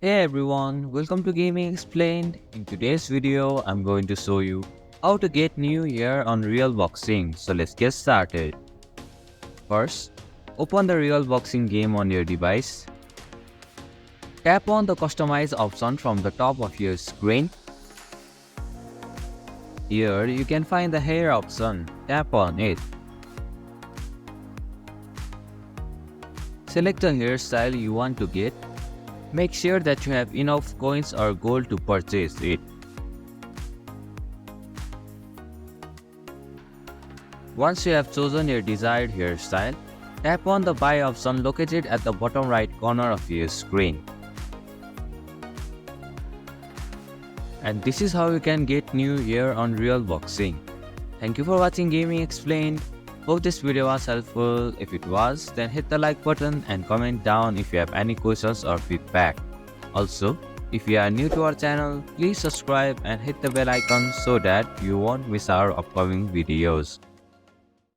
Hey everyone, welcome to Gaming Explained. In today's video, I'm going to show you how to get new hair on Real Boxing. So let's get started. First, open the Real Boxing game on your device. Tap on the Customize option from the top of your screen. Here, you can find the hair option. Tap on it. Select the hairstyle you want to get. Make sure that you have enough coins or gold to purchase it. Once you have chosen your desired hairstyle, tap on the buy option located at the bottom right corner of your screen. And this is how you can get new hair on Real Boxing. Thank you for watching Gaming Explained. Hope this video was helpful. If it was, then hit the like button and comment down if you have any questions or feedback. Also, if you are new to our channel, please subscribe and hit the bell icon so that you won't miss our upcoming videos.